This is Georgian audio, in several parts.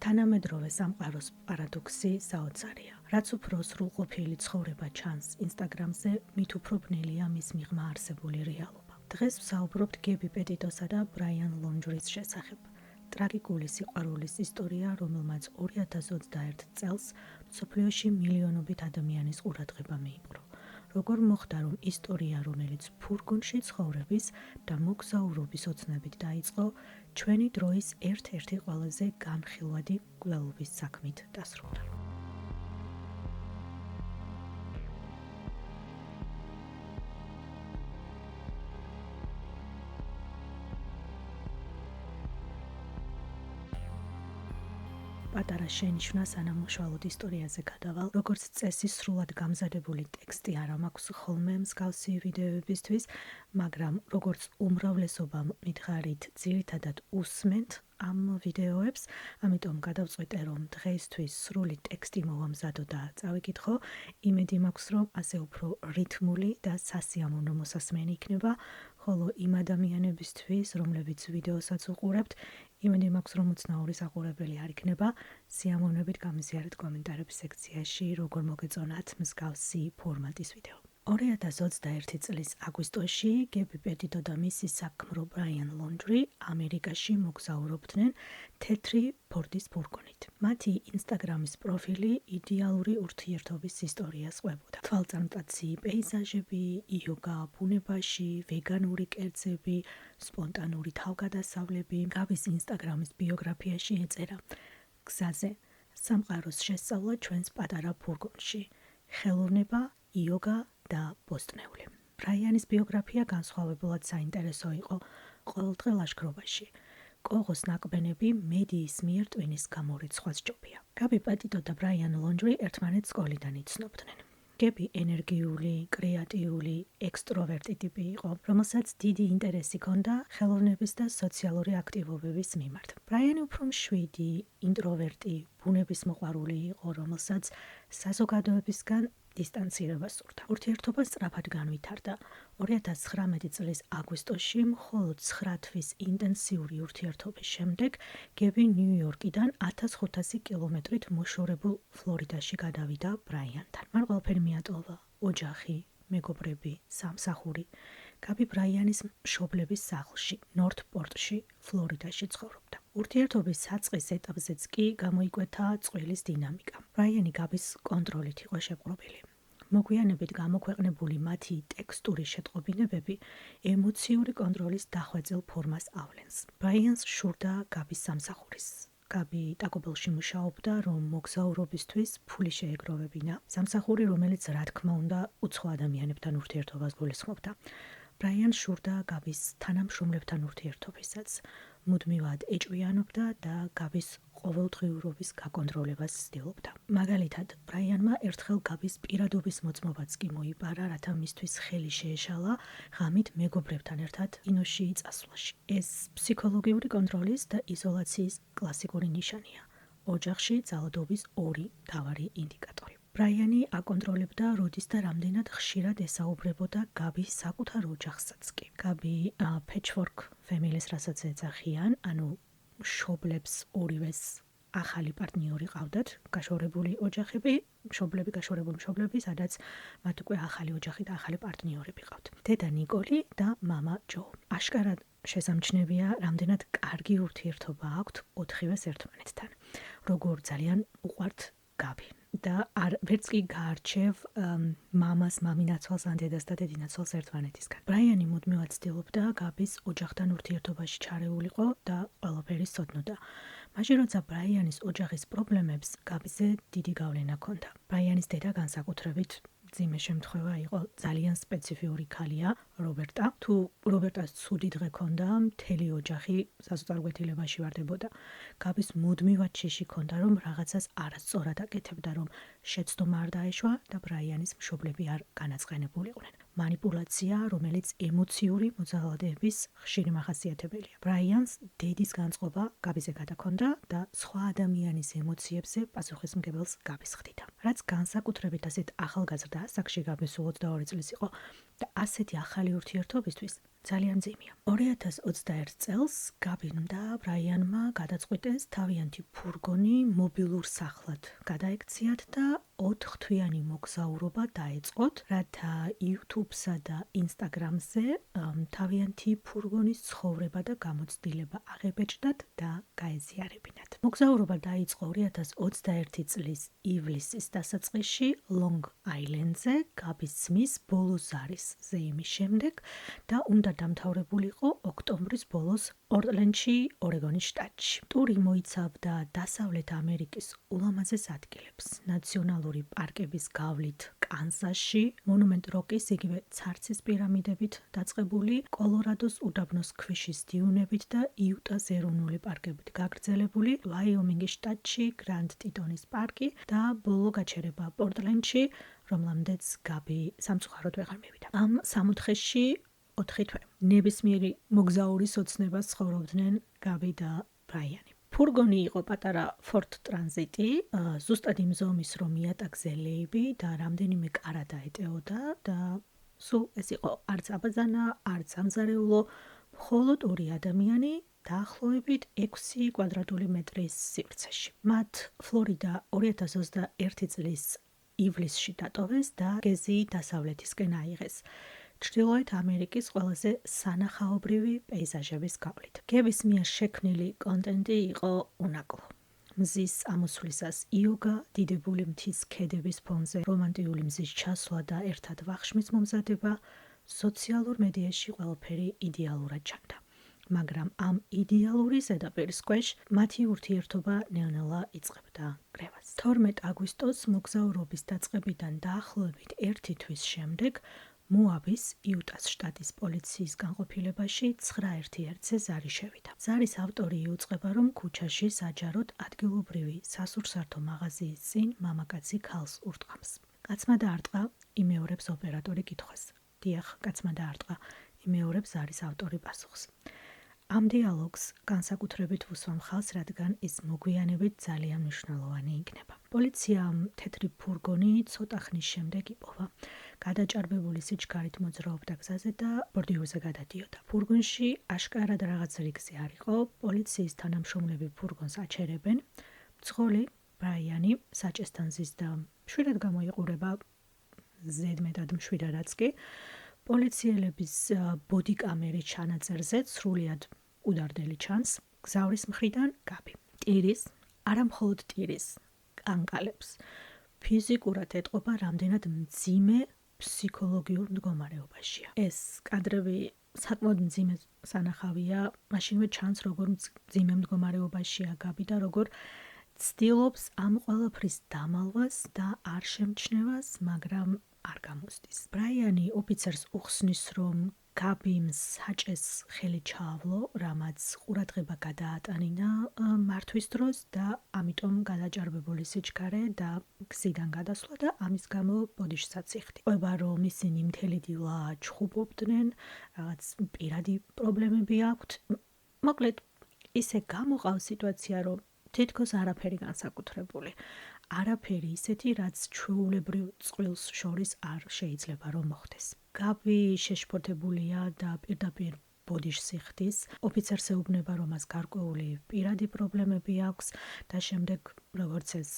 თანამედროვე სამყაროს პარადოქსი საოცარია. რაც უფრო სრულყოფილი ცხოვრება ჩანს Instagram-ზე, მით უფრო ბნელია მის მიღმა არსებული რეალობა. დღეს ვსაუბრობთ გები პეტიტოსა და ბრაიან ლონჯრის შესახებ. ტრაგიკული სიყვარულის ისტორია, რომელმაც 2021 წელს მსოფლიოში მილიონობით ადამიანის ყურადღება მიიპყრო. როგორ მოხდა, რომ ისტორია, რომელიც ფურგონში ცხოვრების და მოგზაურობის ოცნებით დაიწყო, ჩვენი დროის ერთ-ერთი ყველაზე განხილვადი მკვლელობის საქმით დასრულდა. პატარა შენიშვნა სანამ უშუალოდ ისტორიაზე გადავალ, როგორც წესი სრულად გამზადებული ტექსტი არ მაქვს ხოლმე მსგავსი ვიდეოებისთვის, მაგრამ როგორც უმრავლესობამ მითხარით, ძირითადად უსმენთ ამ ვიდეოებს, ამიტომ გადავწყვიტე, რომ დღეისთვის სრული ტექსტი მოვამზადო და წავიკითხო, იმედი მაქვს, რომ ასე უფრო რითმული და სასიამოვნო მოსასმენი იქნება, ხოლო იმ ადამიანებისთვის, რომლებიც ვიდეოსაც უყურებთ, იმედი მაქვს, რომ უცნაური საყურებელი არ იქნება, სიამოვნებით გამიზიარეთ კომენტარების სექციაში, როგორ მოგეწონათ მსგავსი ფორმატის ვიდეო. 2021 წლის აგვისტოში გები პეტიტო და მისი საქმრო ბრაიან ლონჯრი ამერიკაში მოგზაურობდნენ თეთრი ფორდის ფურგონით. მათი ინსტაგრამის პროფილი იდეალური ურთიერთობის ისტორიას ყვებოდა. თვალწარმტაცი პეიზაჟები, იოგა ბუნებაში, ვეგანური კერძები, სპონტანური თავგადასავლები. გაბის ინსტაგრამის ბიოგრაფიაში ეწერა: გზაზე, სამყაროს შესწავლა ჩვენს პატარა ფურგონში, ხელოვნება, იოგა და ბოსტნეული. ბრაიანის ბიოგრაფია განსხვავებულად საინტერესო იყო ყოველდღე ლაშქრობაში. კოღოს ნაკბენები მედიის მიერ ტვინის გამორიცხვას სჯობია. გაბი პეტიტო და ბრაიან ლონჯრი ერთმანეთს სკოლიდან იცნობდნენ. გები ენერგიული, კრეატიული, ექსტროვერტი ტიპი იყო, რომელსაც დიდი ინტერესი ჰქონდა ხელოვნების და სოციალური აქტივობების მიმართ. ბრაიანი უფრო მშვიდი, ინტროვერტი, ბუნების მოყვარული იყო, რომელსაც საზოგადოებისგან დისტანცირება სურდა. ურთიერთობა სწრაფად განვითარდა. 2019 წლის აგვისტოში, მხოლოდ 9 თვის ინტენსიური ურთიერთობის შემდეგ, გები ნიუ-იორკიდან 1500 კილომეტრით მოშორებულ ფლორიდაში გადავიდა ბრაიანთან. მან ყველაფერი მიატოვა: ოჯახი, მეგობრები, სამსახური. გაბი ბრაიანის მშობლების სახლში, ნორთპორტში, ფლორიდაში ცხოვრობდა. ურთიერთობის საწყის ეტაპზეც კი გამოიკვეთა წყვილის დინამიკა. ბრაიანი გაბის კონტროლით იყო შეპყრობილი. მოგვიანებით გამოქვეყნებული მათი ტექსტური შეტყობინებები ემოციური კონტროლის დახვეწილ ფორმას ავლენს. ბრაიანს შურდა გაბის სამსახურის. გაბი ტაკობელში მუშაობდა, რომ მოგზაურობისთვის ფული შეეგროვებინა. სამსახური, რომელიც რა თქმა უნდა უცხო ადამიანებთან ურთიერთობას გულისხმობდა. ბრაიანს შურდა გაბის თანამშრომლებთან ურთიერთობისაც. მუდმივად ეჭვიანობდა და გაბის ყოველდღიურობის გაკონტროლებას ცდილობდა. მაგალითად, ბრაიანმა ერთხელ გაბის პირადობის მოწმობაც კი მოიპარა, რათა მისთვის ხელი შეეშალა ღამით მეგობრებთან ერთად კინოში წასვლაში. ეს ფსიქოლოგიური კონტროლის და იზოლაციის კლასიკური ნიშანია. ოჯახში ძალადობის ორი მთავარი ინდიკატორი. ბრაიანი აკონტროლებდა როდის და რამდენად ხშირად ესაუბრებოდა გაბის საკუთარ ოჯახსაც კი. გაბი patchwork family-ს რასაც ეძახიან, ანუ მშობლებს ორივეს ახალი პარტნიორი ყავდათ, გაშორებული ოჯახები, მშობლები, სადაც მათ უკვე ახალი ოჯახი და ახალი პარტნიორები ყავთ. დედა ნიკოლი და მამა ჯო. აშკარად შესამჩნევია, რამდენად კარგი ურთიერთობა აქვთ ოთხივეს ერთმანეთთან. როგორ ძალიან უყვართ გაბი. და ვერც კი გაარჩევ მამას, მამინაცვალს ან დედას და დედინაცვალს ერთმანეთისგან. ბრაიანი მუდმივად ცდილობდა გაბის ოჯახთან ურთიერთობაში ჩარეულიყო და ყველაფერი სცოდნოდა. მაშინ როცა ბრაიანის ოჯახის პრობლემებს გაბიზე დიდი გავლენა ჰქონდა. ბრაიანის დედა განსაკუთრებით მძიმე შემთხვევა იყო, ძალიან სპეციფიური ქალია, რობერტა. თუ რობერტას ცუდი დღე ჰქონდა, მთელი ოჯახი საზღვარგარეთილებაში ვარდებოდა. გაბის მუდმივად შიში ჰქონდა, რომ რაღაცას არასწორად აკეთებდა, რომ შეცდომა არ დაეშვა და ბრაიანის მშობლები არ განაწყენებულიყვნენ. манипуляция, რომელიც ემოციური მოძალადეების ხშირი მახასიათებელია. ბრაიანს დედის განწყობა გაბიზე გადაქონდა და სხვა ადამიანის ემოციებზე პასუხისმგებელს გაბის ხდიდა. რაც განსაკუთრებით ასეთ ახალგაზრდა ასაკში, გაბი სულ 22 წლის იყო და ასეთი ახალი ურთიერთობისთვის ძალიან ძიმია. 2021 წელს გაბიმ და ბრაიანმა გადაწყვიტეს თავიანთი ფურგონი მობილურ სახლად გადაექციათ და 4 თვიანი მოგზაურობა დაეწყოთ, რათა YouTube-სა და Instagram-ზე თავიანთი ფურგონის ცხოვრება და გამოცდილება აღებეჭდათ და გაეზიარებინათ. მოგზაურობა დაიწყო 2021 წლის ივლისის დასაწყისში Long Island-ზე, გაბის ძმის ბოლო ზარის ზეიმის შემდეგ და უნდა დამთავრებულიყო ოქტომბრის ბოლოს პორტლენდში, ორეგონის შტატში. ტური მოიცავდა დასავლეთ ამერიკის ულამაზეს ადგილებს, ნაციონალური პარკების გავლით კანზასში, მონუმენტ როკის იგივე ცარცის პირამიდებით დაწყებული კოლორადოს უდაბნოს ქვიშის დიუნებით და იუტას ეროვნული პარკებით გაგრძელებული ვაიომინგის შტატში გრანდ ტიტონის პარკი და ბოლო გაჩერება პორტლენდში, რომლამდეც გაბი სამწუხაროდ ვეღარ მივიდა. ამ 4 თვე ნებისმიერი მოგზაურის ოცნებას ცხოვრობდნენ გაბი და ბრაიანი. ფურგონი იყო პატარა Ford Transit-ი, ზუსტად იმ ზომის, რომ იატაკზე ლეიბი და რამდენიმე კარა დაეტეოდა და სულ ეს იყო არც აბაზანა, არც ამზარეულო, მხოლოდ 2 ადამიანი დაახლოებით 6 კვადრატული მეტრის სივრცეში. მათ ფლორიდა 2021 წლის ივლისში დატოვეს და გეზი დასავლეთისკენ აიღეს. ჩრდილოეთ ამერიკის ყველაზე სანახაობრივი პეიზაჟების გავლით. გების მიერ შექმნილი კონტენტი იყო უნაკლო. მზის ამოსვლისას იოგა, დიდებული მთის ქედების ფონზე რომანტიული მზის ჩასვლა და ერთად ვახშმის მომზადება, სოციალურ მედიაში ყველაფერი იდეალურად ჩანდა. მაგრამ ამ იდეალური ზედაპირის ქვეშ მათი ურთიერთობა ნელ-ნელა იწყებდა კრებას. 12 აგვისტოს მოგზაურობის დაწყებიდან დაახლოებით 1 თვის შემდეგ მოაბის იუტას შტატის პოლიციის განყოფილებაში 9/1-ზე ზარი შევიდა. ზარის ავტორი იუწყება, რომ ქუჩაში საჯაროდ ადგილობრივი სასურსართო მაღაზიის წინ მამაკაცი ქალს ურტყამს. კაცმა დაარტყა, იმეორებს ოპერატორი კითხვას. დიახ, კაცმა დაარტყა, იმეორებს ზარის ავტორი პასუხს. ამ დიალოგს განსაკუთრებით ვუსვამ ხალს, რადგან ის მოგვიანებით ძალიან მნიშვნელოვანი იქნება. პოლიციამ თეთრი ფურგონი ცოტა ხნის შემდეგ იპოვა. გადაჭარბებული სიჩქარით მოძრაობდა გზაზე და ბორდიურზე გადადიოდა. ფურგონში აშკარად რაღაც რიგზე არ იყო, პოლიციის თანამშრომლები ფურგონს აჩერებენ. მძღოლი ბრაიანი საჭესთან ზის და მშვიდად გამოიყურება, ზედმეტად მშვიდადაც კი. პოლიციელების ბოდიკამერის ჩანაწერზე სრულიად უდარდელი ჩანს გზავრის მხრიდან გაბი. ტირის, არა მხოლოდ ტირის, კანკალებს ფიზიკურად ეტყობა რამდენად მძიმე ფსიქოლოგიურ მდგომარეობაშია. ეს კადრები საკმაოდ მძიმე სანახავია, მაშინვე ჩანს როგორ მძიმე მდგომარეობაშია გაბი და როგორ ცდილობს ამ ყველაფრის დამალვას და არ შემჩნევას, მაგრამ არ გამოსდის. ბრაიანი ოფიცერს უხსნის, რომ გაბიმ საჭეს ხელი ჩაავლო, რამაც ყურადღება გადაატანინა მართვის დროს და ამიტომ გადაჭარბებული სიჩქარე და გზიდან გადასვლა და ამის გამო ბოდიშსაც იხდი. ყვება, რომ ისინი მთელი დილა ჩხუბობდნენ, რაღაც პირადი პრობლემები აქვთ. მოკლედ, ისე გამოყავს სიტუაცია, რომ თითქოს არაფერი განსაკუთრებული. არაფერი ისეთი, რაც ჩვეულებრივ წყვილს შორის არ შეიძლება რომ მოხდეს. გაბი შეშფოთებულია და პირდაპირ ბოდიშს იხდის. ოფიცერს ეუბნება, რომ მას გარკვეული პირადი პრობლემები აქვს და შემდეგ, როგორც ეს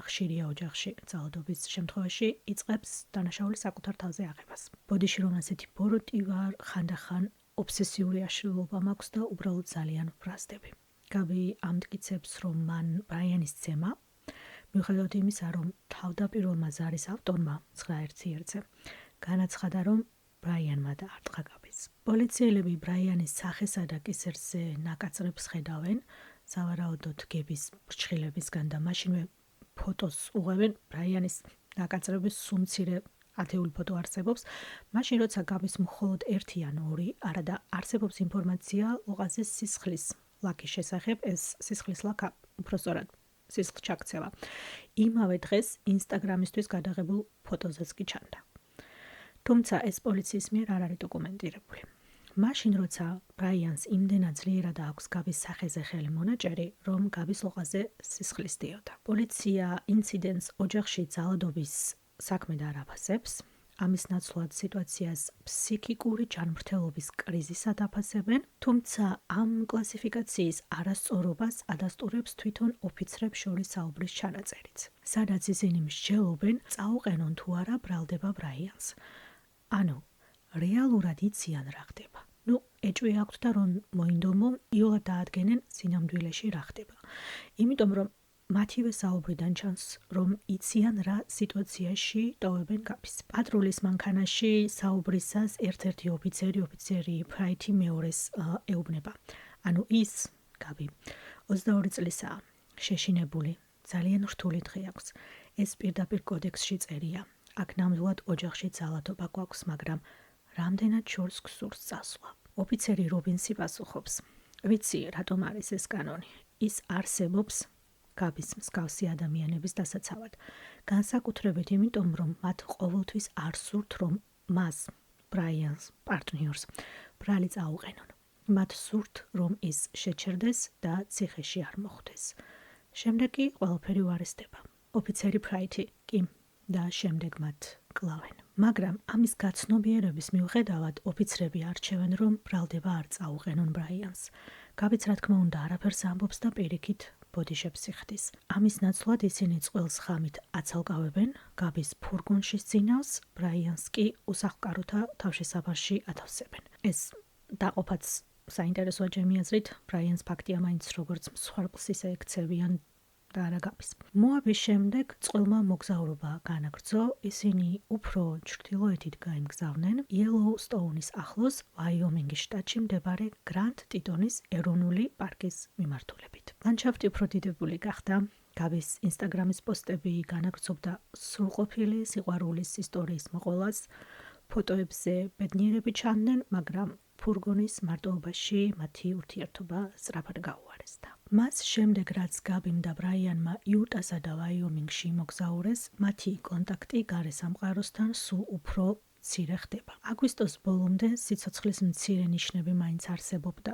ხშირია ოჯახში ძალადობის შემთხვევაში, იწყებს დანაშაულის საკუთარ თავზე აღებას. ბოდიში რომ ასეთი ბოროტი ვარ, ხანდახან ობსესიური აშლილობა მაქვს და უბრალოდ ძალიან ვბრაზდები. გაბი ამტკიცებს, რომ მან ბრაიანის ძემა მიუხედავად იმისა, რომ თავდაპირველმა ზარის ავტორმა 9/1-ზე განაცხადა, რომ ბრაიანმა დაარტყა გაბის. პოლიციელები ბრაიანის სახესა და კისერზე ნაკაწრებს ხედავენ, სავარაუდოდ გების ფრჩხილებისგან და მაშინვე ფოტოს უღებენ. ბრაიანის ნაკაწრების სუმცირე ათეული ფოტო არსებობს. მაშინ როცა გაბის მხოლოდ 1 ან 2, არადა არსებობს ინფორმაცია ლოყაზე სისხლის ლაქის შესახებ, ეს სისხლის ლაქა უბრალოდ სისხლს ჩაქცევა. იმავე დღეს ინსტაგრამისთვის გადაღებულ ფოტოზეც კი ჩანდა. თუმცა ეს პოლიციის მიერ არ არის დოკუმენტირებული. მაშინ როცა ბრაიანს იმდენად ძლიერად აქვს გაბის სახეზე ხელი მონაჭერი, რომ გაბის ლოყაზე სისხლის დიოდა. პოლიცია ინციდენტს ოჯახში ძალადობის საქმედ არ აფასებს. ამის ნაცვლად სიტუაციას ფსიქიკური ჯანმრთელობის კრიზისად აფასებენ, თუმცა ამ კლასიფიკაციის არასწორობას ადასტურებს თვითონ ოფიცრებს შორის საუბრის ჩანაწერიც. სადაც ისინი მსჯელობენ, წაუყენონ თუ არა ბრალდება ბრაიანს. ანუ, რეალურად იციან რა ხდება. ეჭვი აქვთ და რომ მოინდომო, იოლად დაადგენენ სინამდვილეში რა ხდება. იმიტომ რომ მათივე საუბრიდან ჩანს, რომ იციან რა სიტუაციაში ტოვებენ გაბის. პატრულის მანქანაში საუბრისას ერთ-ერთი ოფიცერი ფრაითი მეორეს ეუბნება. ანუ ის გაბი 22 წლისაა, შეშინებული, ძალიან რთული დღე აქვს. ეს პირდაპირ კოდექსში წერია. აქ ნამდვილად ოჯახში ძალადობა გვაქვს, მაგრამ რამდენად შორს გსურს წასვლა. ოფიცერი რობინსი პასუხობს. ვიცი, რატომ არის ეს კანონი. ის არსებობს გაბის მსგავსი ადამიანების დასაცავად. განსაკუთრებით იმიტომ, რომ მათ ყოველთვის არ სურთ, რომ მას, ბრაიანს, პარტნიორს, ბრალი წაუყენონ. მათ სურთ, რომ ის შეჩერდეს და ციხეში არ მოხვდეს. შემდეგ კი ყველაფერი უარესდება. ოფიცერი ფრაითი კი და შემდეგ მათ კლავენ. მაგრამ ამის გაცნობიერების მიუხედავად ოფიცრები არჩევენ, რომ ბრალდება არ წაუყენონ ბრაიანს. გაბიც რა თქმა უნდა არაფერს ამბობს და პირიქით ბოდიშებს იხდის. ამის ნაცვლად ისინი წყვილს ხამით აცალკავებენ, გაბის ფურგონში სძინავს, ბრაიანს კი უსახლკაროთა თავშესაფარში ათავსებენ. ეს დაყოფაც საინტერესოა ჩემი აზრით, ბრაიანს ფაქტია მაინც როგორც მსხვერპლს ისე ექცევიან და არა გაბის. მოაბის შემდეგ წყვილმა მოგზაურობა განაგრძო, ისინი უფრო ჩრდილოეთით გაემგზავრნენ იელოუსტოუნის ახლოს ვაიომინგის შტატში მდებარე გრანდ ტიტონის ეროვნული პარკის მიმართულებით. ლანდშაფტი უფრო დიდებული გახდა, გაბის ინსტაგრამის პოსტები განაგრძობდა სრულყოფილი სიყვარულის ისტორიის მოყოლას, ფოტოებზე ბედნიერები ჩანდნენ, მაგრამ ფურგონის მარტოობაში მათი ურთიერთობა სწრაფად გაუარესდა. მას შემდეგ, რაც გაბიმ და ბრაიანმა იუტასა და ვაიომინგში მოგზაურეს, მათი კონტაქტი გარე სამყაროსთან სულ უფრო მცირე ხდება. აგვისტოს ბოლომდე სიცოცხლის მცირე ნიშნები მაინც არსებობდა.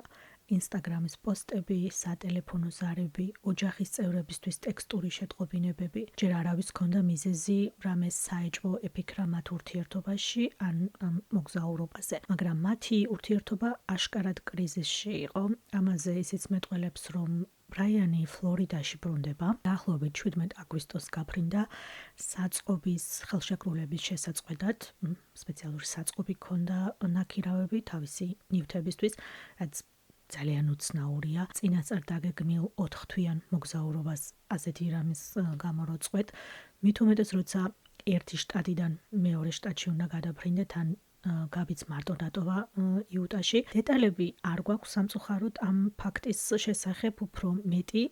ინსტაგრამის პოსტები, სატელეფონო ზარები, ოჯახის წევრებისთვის ტექსტური შეტყობინებები, ჯერ არავის ჰქონდა მიზეზი რამეს საეჭვო ეფიქრა მათ ურთიერთობაში ან მოგზაურობაზე, მაგრამ მათი ურთიერთობა აშკარად კრიზისში იყო. ამაზე ისიც მეტყველებს, რომ ბრაიანი ფლორიდაში ბრუნდება, დაახლოებით 17 აგვისტოს გაფრინდა საწყობის ხელშეკრულების შესაწყვეტად, სპეციალური საწყობი ჰქონდა ნაქირავები თავისი ნივთებისთვის, რაც ძალიან უცნაურია. წინასწარ დაგეგმილ 4 თვიან მოგზაურობას ასეთი რამის გამო რო წყვეთ, მით უმეტეს როცა ერთი შტატიდან მეორე შტატში უნდა გადაფრინდეთ, ან გაბიც მარტო დატოვა იუტაში. დეტალები არ გვაქვს სამწუხაროდ ამ ფაქტის შესახებ, უფრო მეტი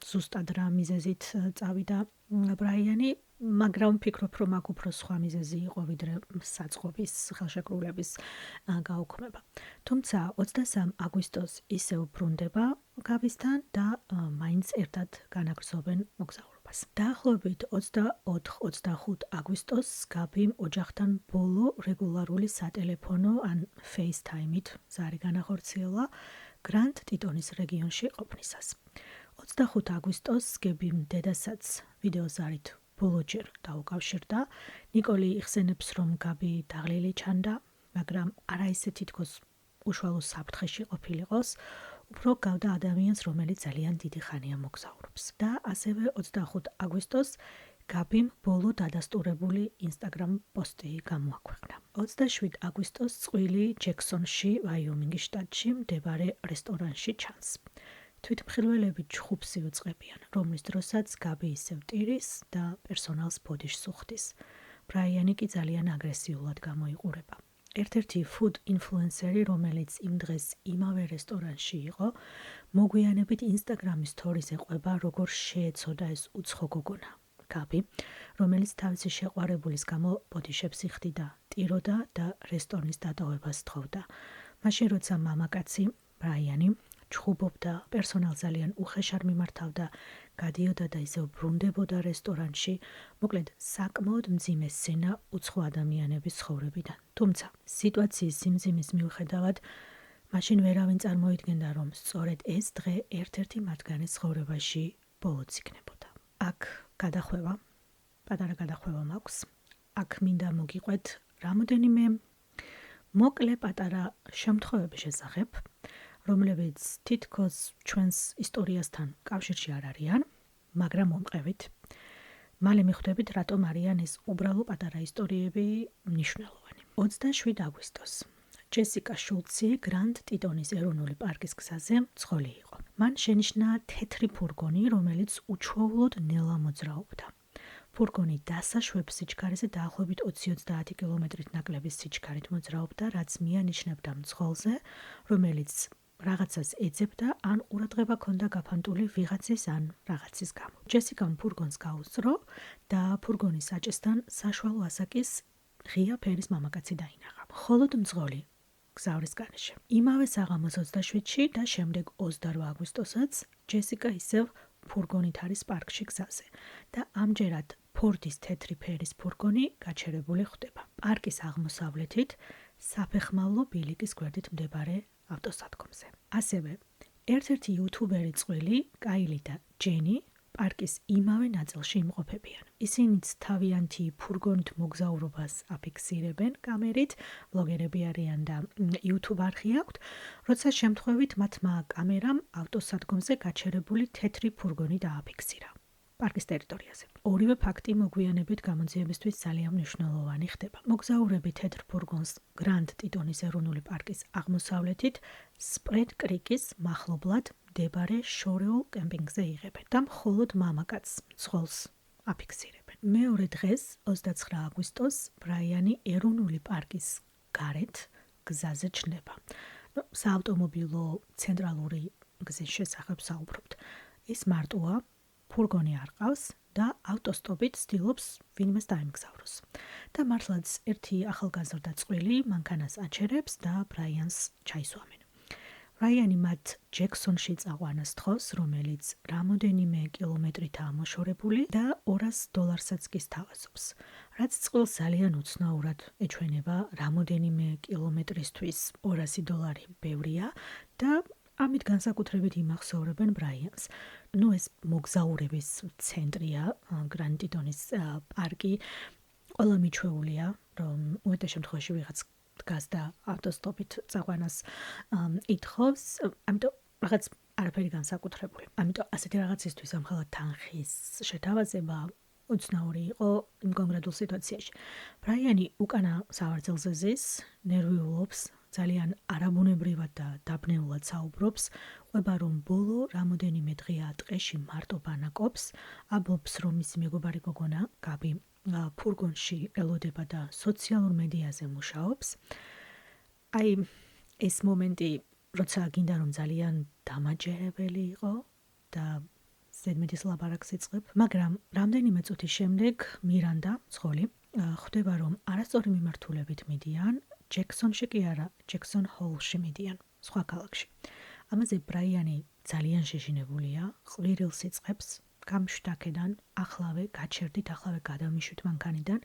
ზუსტად რა მიზეზით წავიდა ბრაიანი, მაგრამ ვფიქრობ, რომ აქ უფრო სხვა მიზეზი იყო, ვიდრე საწყობის ხელშეკრულების გაუქმება. თუმცა 23 აგვისტოს ისევ ბრუნდება გაბისთან და მაინც ერთად განაგრძობენ მოგზაურობას. დაახლოებით 24-25 აგვისტოს გაბიმ ოჯახთან ბოლო რეგულარული სატელეფონო ან FaceTime-ით ზარი განახორციელა გრანდ ტიტონის რეგიონში ყოფნისას. 25 აგვისტოს გაბიმ დედასაც ვიდეოზარით ბოლოჯერ დაუკავშირდა. ნიკოლი იხსენებს, რომ გაბი დაღლილი ჩანდა, მაგრამ არა ისე თითქოს უშუალო საფრთხეში ყოფილიყოს, უფრო გავდა ადამიანს, რომელიც ძალიან დიდი ხანია მოგზაურობს. და ასევე 25 აგვისტოს გაბიმ ბოლო დადასტურებული ინსტაგრამ პოსტი გამოაქვეყნა. 27 აგვისტოს წყვილი ჯექსონში, ვაიომინგის შტატში მდებარე რესტორანში ჩანს. თვითმხილველები ჩხუბს იუწყებიან, რომლის დროსაც გაბი ისევ ტირის და პერსონალს ბოდიშს უხდის. ბრაიანი კი ძალიან აგრესიულად გამოიყურება. ერთ-ერთი ფუდ ინფლუენსერი, რომელიც იმ დღეს იმავე რესტორანში იყო, მოგვიანებით ინსტაგრამის სტორის ეყვება, როგორ შეეცოდა ეს უცხო გოგონა, გაბი, რომელიც თავისი შეყვარებულის გამო ბოდიშებს იხდიდა, ტიროდა და რესტორნის დატოვებას თხოვდა. მაშინ როცა მამაკაცი, ბრაიანი, ჩხუბობდა, პერსონალს ძალიან უხეშად მიმართავდა, გადიოდა და ისევ ბრუნდებოდა რესტორანში, მოკლედ საკმაოდ მძიმე სცენა უცხო ადამიანების ცხოვრებიდან. თუმცა, სიტუაციის სიმძიმის მიუხედავად, მაშინ ვერავინ წარმოიდგენდა, რომ სწორედ ეს დღე ერთ-ერთი მათგანის ცხოვრებაში ბოლოც იქნებოდა. აქ გადახვევა, პატარა გადახვევა მაქვს. აქ მინდა მოგიყვეთ რამოდენიმე მოკლე პატარა შემთხვევების შესახებ, რომლებიც თითქოს ჩვენს ისტორიასთან კავშირში არ არიან, მაგრამ მომყევით. მალე მიხვდებით, რატომ არიან ეს უბრალო პატარა ისტორიები მნიშვნელოვანი. 27 აგვისტოს ჯესიკა შულცი გრანდ ტიტონის ეროვნული პარკის გზაზე მძღოლი იყო. მან შენიშნა თეთრი ფურგონი, რომელიც უჩვეულოდ ნელა მოძრაობდა. ფურგონი დასაშვებ სიჩქარეზე დაახლოებით 20-30 კილომეტრით ნაკლების სიჩქარით მოძრაობდა, რაც მიანიშნებდა მძღოლზე, რომელიც რაღაცას ეძებდა ან ყურადღება ჰქონდა გაფანტული ვიღაცის ან რაღაცის გამო. ჯესიკამ ფურგონს გაუსწრო და ფურგონის საჭესთან საშუალო ასაკის ღია ფერის მამაკაცი დაინაღა. მხოლოდ მძღოლი გზავრის გარეშე. იმავე საღამოს 27-ში და შემდეგ 28 აგვისტოსაც ჯესიკა ისევ ფურგონით არის პარკში გზაზე და ამჯერად ფორდის თეთრი ფერის ფურგონი გაჩერებული ხვდება. პარკის აღმოსავლეთით საფეხმავლო ბილიკის გვერდით მდებარე ავტოსადგომზე. ასევე ერთ-ერთი იუთუბერი წყვილი, კაილი და ჯენი პარკის იმავე ნაწილში იმყოფებიან. ისინიც თავიანთი ფურგონით მოგზაურობას აფიქსირებენ კამერით, ბლოგერები არიან და YouTube არხი აქვთ, როცა შემთხვევით მათმა კამერამ ავტოსადგომზე გაჩერებული თეთრი ფურგონი დააფიქსირა პარკის ტერიტორიაზე. ორივე ფაქტი მოგვიანებით გამოძიებისთვის ძალიან მნიშვნელოვანი ხდება. მოგზაურები თეთრ ფურგონს გრანდ ტიტონის ეროვნული პარკის აღმოსავლეთით სპრედ კრიკის მახლობლად მდებარე შორეულ კემპინგზე იღებენ და მხოლოდ მამაკაცს მძღოლს აფიქსირებენ. მეორე დღეს 29 აგვისტოს ბრაიანი ეროვნული პარკის გარეთ გზაზე ჩნდება. საავტომობილო ცენტრალური გზის შესახებ საუბრობთ. ის მარტოა, ფურგონი არ ყავს და ავტოსტოპით ცდილობს ვინმეს დაემგზავროს. და მართლაც ერთი ახალგაზრდა წყვილი მანქანას აჩერებს და ბრაიანს ჩაისვამენ. ბრაიანი მათ ჯექსონში წაყვანას თხოვს, რომელიც რამოდენიმე კილომეტრითაა მოშორებული და $200-საც კი სთავაზობს. რაც წყვილს ძალიან უცნაურად ეჩვენება, რამოდენიმე კილომეტრისთვის $200 ბევრია და ამით განსაკუთრებით იმახსოვრებენ ბრაიანს. ეს მოგზაურების ცენტრია, გრანდ ტიტონის პარკი, ყველა მიჩვეულია, რომ უერთო შემთხვევაში ვიღაც დგას და ავტოსტოპით წაყვანას ითხოვს, ამიტომ რაღაც არაფერი განსაკუთრებული. ამიტომ ასეთი რაღაცისთვის ამხელად თანხის შეთავაზება უცნაური იყო იმ კონკრეტულ სიტუაციაში. ბრაიანი უკანა სავარძელზე ზის, ნერვიულობს, ძალიან არაბუნებრივად და დაბნეულად საუბრობს, ყვება რომ ბოლო რამოდენიმე დღეა ტყეში მარტო ბანაკობს, აბობს რომ მისი მეგობარი გოგონა გაბი ფურგონში ელოდება და სოციალურ მედიაზე მუშაობს. ეს მომენტი, როცა გინდა რომ ძალიან დამაჯერებელი იყო და ზედმეტის ლაპარაკს იწყებ, მაგრამ რამდენიმე წუთის შემდეგ მირანდა, მძღოლი, ხვდება რომ არასწორი მიმართულებით მიდიან, ჯექსონში კი არა, ჯექსონ ჰოლში მიდიან, სხვა ქალაქში. ამაზე ბრაიანი ძალიან შეშინებულია, ყვირილს იწყებს, გამშვიდაკედან, ახლავე გაჩერდით, ახლავე გადამიშვით მანქანიდან.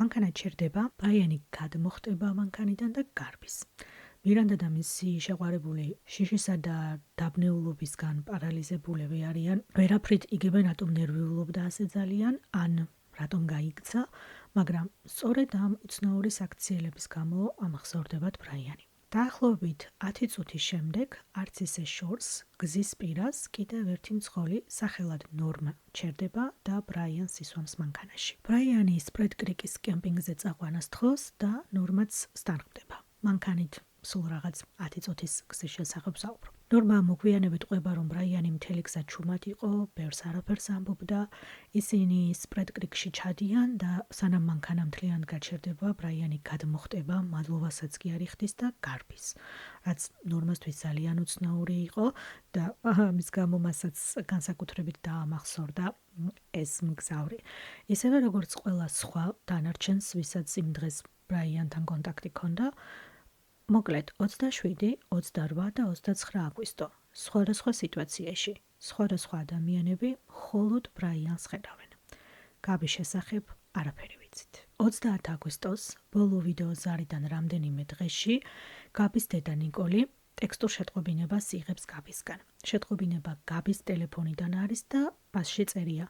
მანქანა ჩერდება, ბრაიანი გადმოხტება მანქანიდან და გარბის. მირანდა და მისი შეყვარებული შიშისა და დაბნეულობისგან პარალიზებულები არიან. ვერაფრით იგებენ, რატომ ნერვიულობდა ასე ძალიან, ან რატომ გაიქცა, მაგრამ სწორედ ამ უცნაური საქციელების გამო ამახსოვრდებათ ბრაიანი. დაახლოებით 10 წუთის შემდეგ არც ისე შორს, გზის პირას კიდევ ერთი მძღოლი სახელად ნორმა ჩერდება და ბრაიანს ისვამს მანქანაში. ბრაიანი სპრედ კრიკის კემპინგზე წაყვანას თხოვს და ნორმაც სტანხმდება. მანქანით სულ რაღაც 10 წუთის გზის შესახებ საუბრობ. ნორმა მოგვიანებით ყვება, რომ ბრაიანი მთელი გზა ჩუმად იყო, ბევრს არაფერს ამბობდა. ისინი სპრედ კრიკში ჩადიან და სანამ მანქანა მთლიანად გაჩერდება, ბრაიანი გადმოხტება, მადლობასაც კი არ იხდის და გარბის. რაც ნორმასთვის ძალიან უცნაური იყო და ამის გამო მასაც განსაკუთრებით დაამახსოვრდა ეს მგზავრი. ისევე როგორც ყველა სხვა დანარჩენს, ვისაც იმ დღეს ბრაიანთან კონტაქტი ჰქონდა, მოკლედ 27, 28 და 29 აგვისტო სხვადასხვა სიტუაციაში სხვადასხვა ადამიანები მხოლოდ ბრაიანს ხედავენ. გაბის შესახებ არაფერი ვიცით. 30 აგვისტოს ბოლო ვიდეო ზარიდან რამდენიმე დღეში გაბის დედა ნიკოლი ტექსტურ შეტყობინებას იღებს გაბისგან. შეტყობინება გაბის ტელეფონიდან არის და მასში წერია: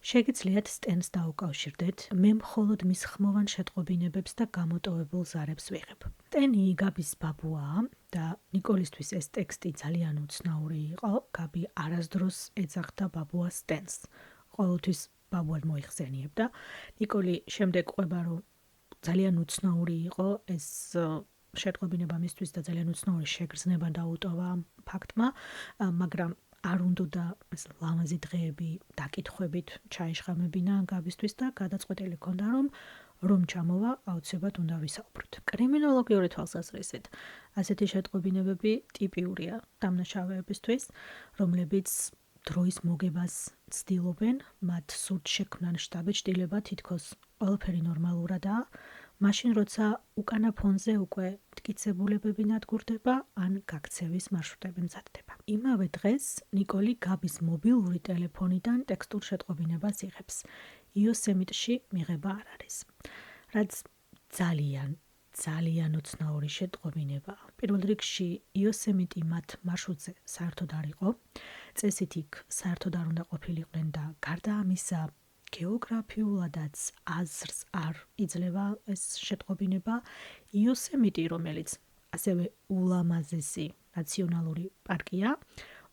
შეგიძლიათ სტენს დაუკავშირდეთ, მე მხოლოდ მის ხმოვან შეტყობინებებს და გამოტოვებულ ზარებს ვიღებ. სტენი გაბის ბაბუაა და ნიკოლისთვის ეს ტექსტი ძალიან უცნაური იყო. გაბი არასდროს ეძახდა ბაბუას სტენს. ყოველთვის ბაბუად მოიხსენიებდა. ნიკოლი შემდეგ ყვება, რომ ძალიან უცნაური იყო ეს შეტყობინება მისთვის და ძალიან უცნაური შეგრძნება დაუტოვა ფაქტმა, მაგრამ არ უნდა ეს ლამაზი დღეები დაკითხვებით ჩაიშხამებინა გაბისთვის და გადაწყვეტილი ჰქონდა, რომ ჩამოვა, აუცილებლად უნდა ვისაუბროთ. კრიმინოლოგიური თვალსაზრისით, ასეთი შეტყობინებები ტიპიურია დამნაშავეებისთვის, რომლებიც დროის მოგებას ცდილობენ, მათ სურთ შექმნან შთაბეჭდილება, თითქოს ყველაფერი ნორმალურადაა, მაშინ როცა უკანა ფონზე უკვე მტკიცებულებები ნადგურდება, ან გაქცევის მარშრუტები მზადდება. იმავე დღეს ნიკოლი გაბის მობილური ტელეფონიდან ტექსტურ შეტყობინებას იღებს. იოსემიტში მიღება არ არის. რაც ძალიან უცნაური შეტყობინებაა. პირველ რიგში იოსემიტი მათ მარშრუტზე საერთოდ არ იყო. წესით იქ საერთოდ არ უნდა ყოფილიყვნენ და გარდა ამისა, გეოგრაფიულადაც აზრს არ იძლევა ეს შეტყობინება. იოსემიტი, რომელიც ასევე ულამაზესი ნაციონალური პარკია,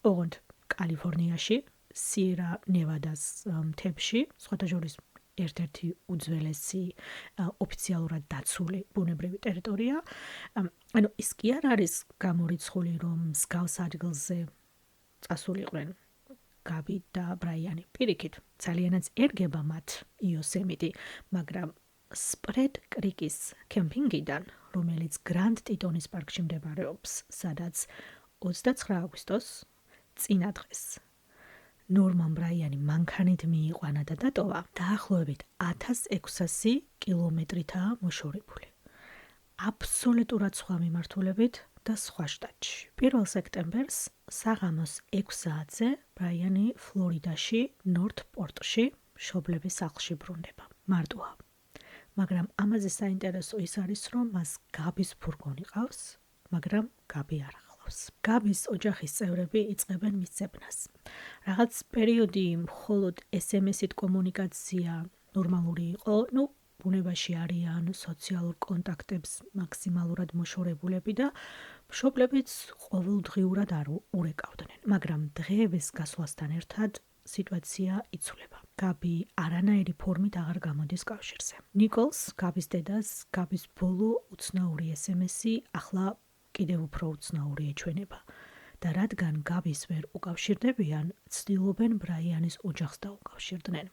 ოღონდ კალიფორნიაში, სიერა ნევადას მთებში, სხვათა შორის ერთ-ერთი უძველესი ოფიციალურად დაცული ბუნებრივი ტერიტორია. ანუ ის კი არ არის გამორიცხული, რომ მსგავს ადგილზე წასულიყვნენ გაბი და ბრაიანი. პირიქით, ძალიანაც ერგება მათ იოსემიტი, მაგრამ სპრედ კრიკის კემპინგიდან, რომელიც გრანდ ტიტონის პარკში მდებარეობს, სადაც 29 აგვისტოს წინა დღეს ნორმან ბრაიანი მანქანით მიიყვანა და დატოვა, დაახლოებით 1600 კილომეტრითაა მოშორებული. აბსოლუტურად სხვა მიმართულებით და სხვა შტატში. 1 სექტემბერს საღამოს 6 საათზე ბრაიანი ფლორიდაში, ნორთპორტში, მშობლების სახლში ბრუნდება. მარტოა. მაგრამ ამაზე საინტერესო ის არის, რომ მას გაბის ფურგონი ყავს, მაგრამ გაბი არ ახლავს. გაბის ოჯახის წევრები იწყებენ მის ძებნას. რაღაც პერიოდი მხოლოდ SMS-ით კომუნიკაცია ნორმალური იყო, ბუნებაში არიან, სოციალურ კონტაქტებს მაქსიმალურად მოშორებულები და მშობლებიც ყოველდღიურად არ ურეკავდნენ, მაგრამ დღეების გასვლასთან ერთად სიტუაცია იცვლება. გაბი არანაირი ფორმით აღარ გამოდის კავშირზე. ნიკოლს, გაბის დედას, გაბის ბოლო უცნაური SMS-ი ახლა კიდევ უფრო უცნაური ეჩვენება და რადგან გაბის ვერ უკავშირდებიან, ცდილობენ ბრაიანის ოჯახს დაუკავშირდნენ.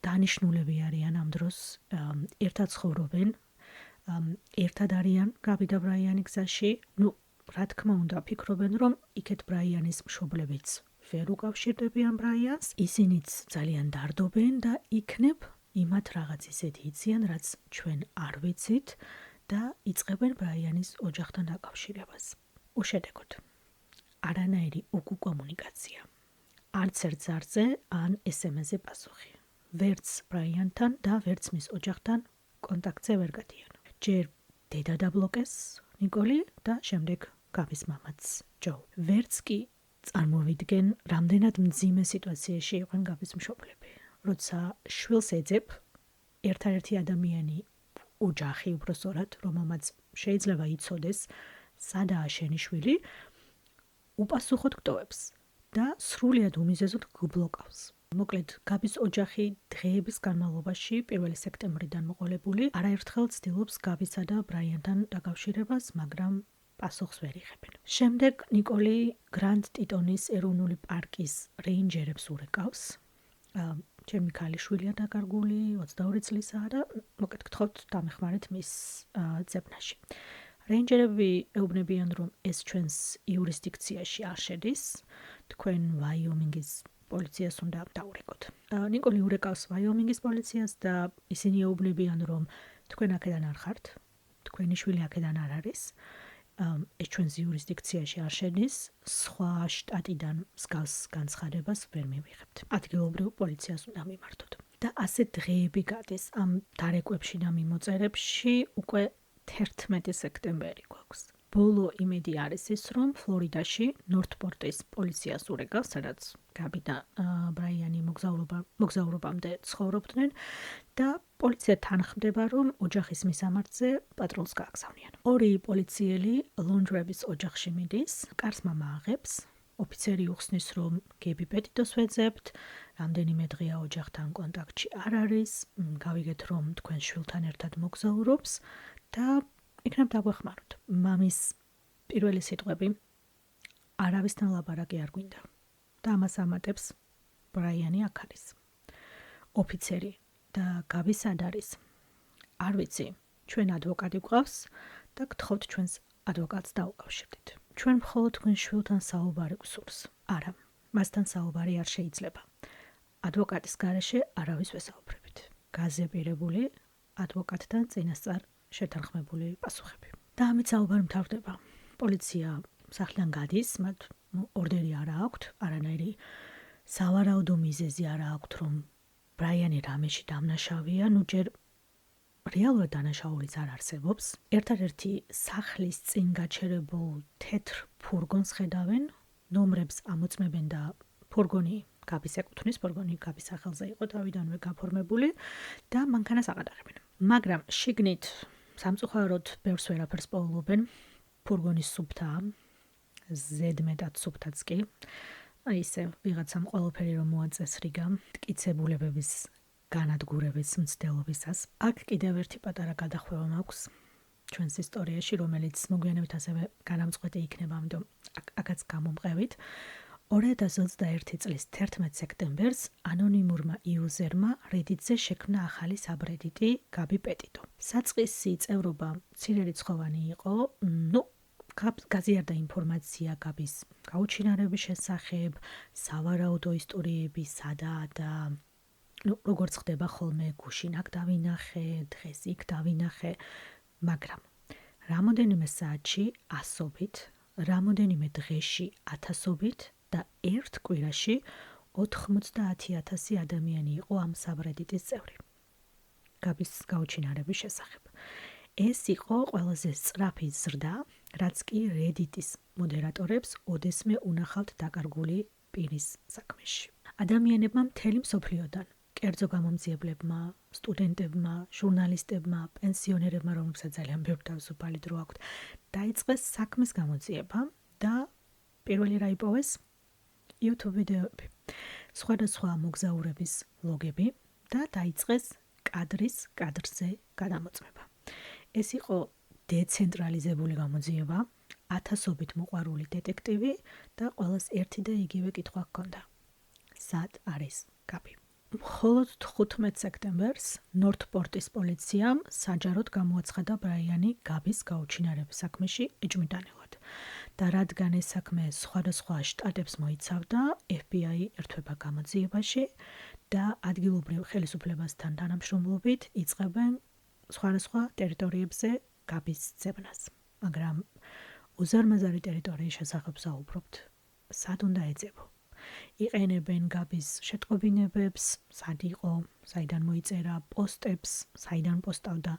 დანიშნულები არიან ამ დროს, ერთად ცხოვრობენ, ერთად არიან გაბი და ბრაიანი გზაში, რა თქმა უნდა ფიქრობენ, რომ იქეთ ბრაიანის მშობლებიც ვერ უკავშირდებიან ბრაიანს, ისინიც ძალიან დარდობენ და იქნებ იმათ რაღაც ისეთი იციან, რაც ჩვენ არ ვიცით და იწყებენ ბრაიანის ოჯახთან დაკავშირებას. უშედეგოდ, არანაირი უკუკომუნიკაცია, არც ერთ ზარზე ან SMS-ზე პასუხი. ვერც ბრაიანთან და ვერც მის ოჯახთან კონტაქტზე ვერ გადიან. ჯერ დედა დაბლოკეს ნიკოლი და შემდეგ გაბის მამაც ჯო. ვერც კი წარმოვიდგენ, რამდენად მძიმე სიტუაციაში იყვნენ გაბის მშობლები. როცა შვილს ეძებ, ერთადერთი ადამიანი, ოჯახი უბრალოდ, რომელმაც შეიძლება იცოდეს, სადაა შენი შვილი, უპასუხოდ გტოვებს და სრულიად უმიზეზოდ გბლოკავს. მოკლედ, გაბის ოჯახი დღეების განმავლობაში 1 სექტემბრიდან მოყოლებული არაერთხელ ცდილობს გაბისა და ბრაიანთან დაკავშირებას, მაგრამ პასუხს ვერ იღებენ. შემდეგ ნიკოლი გრანდ ტიტონის ეროვნული პარკის რეინჯერებს ურეკავს. ჩემი ქალიშვილია დაკარგული, 22 წლისაა და მოკლედ გთხოვთ დამეხმარეთ მის ძებნაში. რეინჯერები ეუბნებიან, რომ ეს ჩვენს იურისდიქციაში არ შედის, თქვენ ვაიომინგის პოლიციას უნდა დაურეკოთ. ნიკოლი ურეკავს ვაიომინგის პოლიციას და ისინი ეუბნებიან, რომ თქვენ აქედან არ ხართ, თქვენი შვილი აქედან არ არის. ეს ჩვენს იურისდიქციაში არ შედის, სხვა შტატიდან მსგავს განცხადებას ვერ მივიღებთ. ადგილობრივ პოლიციას უნდა მიმართოთ. და ასე დღეები გადის ამ დარეკვებში და მიმოწერებში უკვე 11 სექტემბერი გვაქვს. ბოლო იმედი არის ის, რომ ფლორიდაში ნორთპორტის პოლიციას ურეკავს, სადაც გაბი და ბრაიანი მოგზაურობამდე ცხოვრობდნენ და პოლიცია თანხმდება, რომ ოჯახის მისამართზე პატრულს გააგზავნიან. ორი პოლიციელი ლონდრების ოჯახში მიდის, კარს მამა აღებს, ოფიცერი უხსნის, რომ გები პეტიტოს ვეძებთ, რამდენიმე დღეა ოჯახთან კონტაქტში არ არის, გავიგეთ, რომ თქვენ შვილთან ერთად მოგზაურობს და იქნებ დაგვეხმაროთ. მამის პირველი სიტყვები არავისთან ლაპარაკი არ გვინდა და ამას ამატებს ბრაიანი აქ არის. ოფიცერი და გაბი სად არის? არ ვიცი, ჩვენ ადვოკატი გვყავს და გთხოვთ ჩვენს ადვოკატს დაუკავშირდით. ჩვენ მხოლოდ თქვენ შვილთან საუბარი გვსურს. არა, მასთან საუბარი არ შეიძლება. ადვოკატის გარეშე არავის ვესაუბრებით. გაზეპირებული ადვოკატთან წინასწარ შეთანხმებული პასუხები. და ამით საუბარი მთავრდება. პოლიცია სახლიდან გადის, მათ ორდერი არ აქვთ, არანაირი სავარაუდო მიზეზი არ აქვთ, რომ ბრაიანი რამეში დამნაშავია, ჯერ რეალურად დანაშაულიც არ არსებობს. ერთადერთი სახლის წინ გაჩერებულ თეთრ ფურგონს ხედავენ, ნომრებს ამოწმებენ და ფურგონი გაბის ეკუთვნის, ფურგონი გაბის სახელზე იყო თავიდანვე გაფორმებული და მანქანას აყადაღებენ. მაგრამ შიგნით სამწუხაროდ ბევრს ვერაფერს პოულობენ. ფურგონის სუფთაა, ზედმეტად სუფთაც კი. ისე ვიღაცამ ყველაფერი რომ მოაწეს რიგა, მტკიცებულებების განადგურების მცდელობისას. აქ კიდევ ერთი პატარა გადახვევა მაქვს ჩვენს ისტორიაში, რომელიც მოგვიანებით ასევე განამწყვეტი იქნება, ამიტომ აქაც გამომყევით. 2021 წლის 11 სექტემბერს ანონიმურმა იუზერმა Reddit-ზე შექმნა ახალი საბრედიტი გაბი პეტიტო. საწყისი წევრობა მცირერიცხოვანი იყო, გაზიარდა ინფორმაცია გაბის გაუჩინარების შესახებ, სავარაუდო ისტორიები, სადაა და როგორც ხდება ხოლმე, გუშინ აქ დავინახე, დღეს იქ დავინახე, მაგრამ რამოდენიმე საათში ასობით, რამოდენიმე დღეში ათასობით და ერთ კვირაში 90,000 ადამიანი იყო ამ საბრედიტის წევრი. გაბის გაუჩინარების შესახებ. ეს იყო ყველაზე სწრაფი ზრდა, რაც კი Reddit-ის მოდერატორებს ოდესმე უნახავთ დაკარგული პირის საქმეში. ადამიანებმა მთელი მსოფლიოდან, კერძო გამომძიებლებმა, სტუდენტებმა, ჟურნალისტებმა, პენსიონერებმა, რომლებსაც ძალიან ბევრი თავისუფალი დრო აქვთ, დაიწყეს საქმის გამოძიება და პირველი რა იპოვეს? YouTube ვიდეოები, სხვადასხვა მოგზაურების ვლოგები და დაიწყეს კადრზე გადამოწმება. ეს იყო დეცენტრალიზებული გამოძიება, ათასობით მოყვარული დეტექტივი და ყველას ერთი და იგივე კითხვა ჰქონდა. სად არის გაბი? მხოლოდ 15 სექტემბერს ნორთპორტის პოლიციამ საჯაროდ გამოაცხადა ბრაიანი გაბის გაუჩინარების საქმეში ეჭვმიტანილად. და რადგან ეს საქმე სხვადასხვა შტატებს მოიცავდა, FBI ერთვება გამოძიებაში და ადგილობრივ ხელისუფლებასთან თანამშრომლობით იწყებენ სხვადასხვა ტერიტორიებზე გაბის ძებნას. მაგრამ უზარმაზარი ტერიტორიის შესახებ საუბრობთ. სად უნდა ეძებო? იყენებენ გაბის შეტყობინებებს, სად იყო, საიდან მოიწერა, პოსტებს, საიდან პოსტავდა,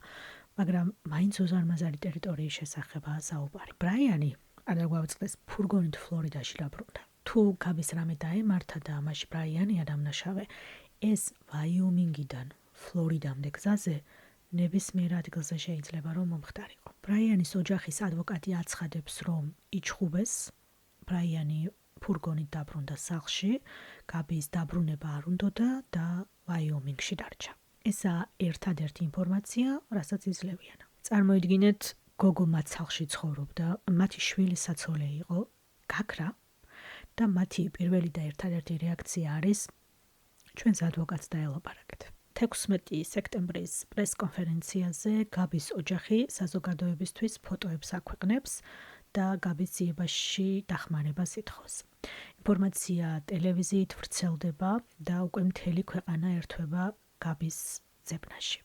მაგრამ მაინც უზარმაზარი ტერიტორიის შესახებაა საუბარი. ბრაიანი არ გვაწყდეს ფურგონით ფლორიდაში დაბრუნდა. თუ გაბის რამე დაემართა და ამაში ბრაიანი ადამნაშავე, ეს ვაიომინგიდან ფლორიდამდე გზაზე ნებისმიერ ადგილზე შეიძლება რომ მომხდარიყო. ბრაიანის ოჯახის ადვოკატი აცხადებს, რომ იჩხუბეს, ბრაიანი ფურგონით დაბრუნდა სახლში, გაბის დაბრუნება არ უნდოდა და ვაიომინგში დარჩა. ესაა ერთადერთი ინფორმაცია, რასაც იძლევიან. წარმოიდგინეთ, გოგო მათ სახლში ცხოვრობდა, მათი შვილი საცოლე იყო, გაქრა და მათი პირველი და ერთადერთი რეაქცია არის ჩვენს ადვოკატს დაელაპარაკეთ. 16 სექტემბრის პრესკონფერენციაზე გაბის ოჯახი საზოგადოებისთვის ფოტოებს აქვეყნებს და გაბის ძიებაში დახმარებას ითხოვს. ინფორმაცია ტელევიზიით ვრცელდება და უკვე მთელი ქვეყანა ერთვება გაბის ძებნაში.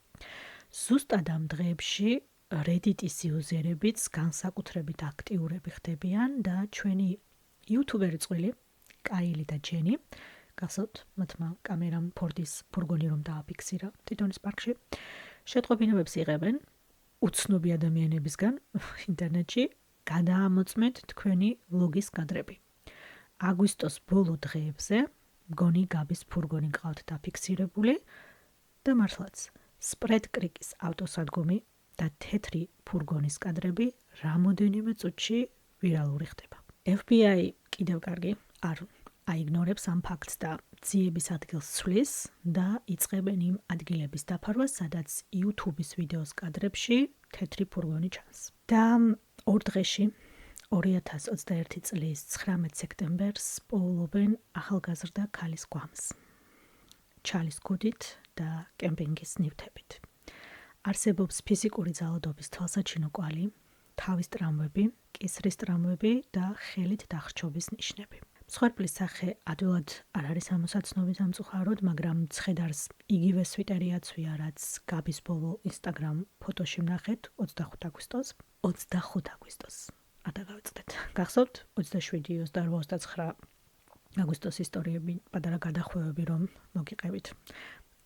ზუსტად ამ დღეებში Reddit-ის იუზერებიც განსაკუთრებით აქტიურები ხდებიან და ჩვენი იუთუბერი წყვილი, კაილი და ჯენი, გახსოვთ, მათმა კამერამ ფორდის ფურგონი რომ დააფიქსირა ტიტონის პარკში, შეტყობინებებს იღებენ უცნობი ადამიანებისგან ინტერნეტში გადაამოწმეთ თქვენი ვლოგის კადრები. აგვისტოს ბოლო დღეებზე მგონი გაბის ფურგონი გყავთ დაფიქსირებული და მართლაც სპრედ კრიკის ავტოსადგომი და თეთრი ფურგონის კადრები რამოდენიმე წუთში ვირალური ხდება. FBI კიდევ კარგი არ აიგნორებს ამ ფაქტს და ძიების ადგილს ცვლის და იწყებენ იმ ადგილების დაფარვას, სადაც YouTube-ის ვიდეოს კადრებში თეთრი ფურგონი ჩანს. და ორ დღეში 2021 წლის 19 სექტემბერს პოულობენ ახალგაზრდა ქალის გვამს. ჩალის ქუდით და კემპინგის ნივთებით. არსებობს ფიზიკური ძალადობის თვალსაჩინო კვალი, თავის ტრამვები, კისრის ტრამვები და ხელით დახრჩობის ნიშნები. მსხვერპლის სახე ადვილად არ არის ამოსაცნობი სამწუხაროდ, მაგრამ ცხედარს იგივე სვიტერი აცვია, რაც გაბის ბოლო Instagram ფოტოში ვნახეთ 25 აგვისტოს. 25 აგვისტოს. არ დაგავიწყდეთ. გახსოვთ 27, 28, 29 აგვისტოს ისტორიები, პატარა გადახვევები რომ მოგიყევით.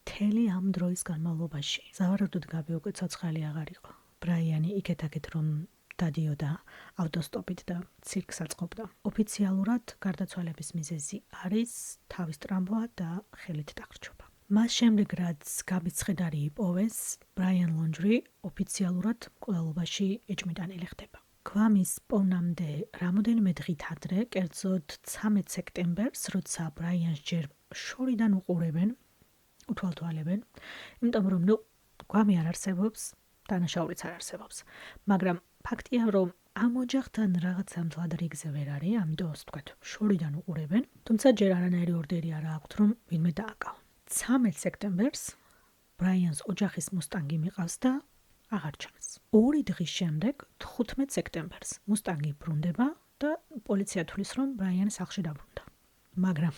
მთელი ამ დროის განმავლობაში სავარაუდოდ გაბი უკვე ცოცხალი აღარ იყო. ბრაიანი იქეთ-აქეთ რომ დადიოდა ავტოსტოპით და ცირკს აწყობდა. ოფიციალურად გარდაცვალების მიზეზი არის თავის ტრამვა და ხელით დახრჩობა. მას შემდეგ რაც გაბის ცხედარი იპოვეს, ბრაიან ლონჯრი ოფიციალურად მკვლელობაში ეჭვმიტანილი ხდება. გვამის პოვნამდე რამოდენიმე დღით ადრე, კერძოდ 13 სექტემბერს, როცა ბრაიანს ჯერ შორიდან უყურებენ, უთვალთვალებენ, იმიტომ რომ გვამი არ არსებობს, დანაშაულიც არ არსებობს. მაგრამ ფაქტია, რომ ამ ოჯახთან რაღაცა მთლად რიგზე ვერ არის, ამიტომ ვთქვათ, შორიდან უყურებენ, თუმცა ჯერ არანაირი ორდერი არ აქვს, რომ ვინმე დააკავა. 13 სექტემბერს ბრაიანს ოჯახის მუსტანგი მიყავს და აღარ ჩანს. 2 დღის შემდეგ, 15 სექტემბერს, მუსტანგი ბრუნდება და პოლიცია თვლის, რომ ბრაიანი სახლში დაბრუნდა. მაგრამ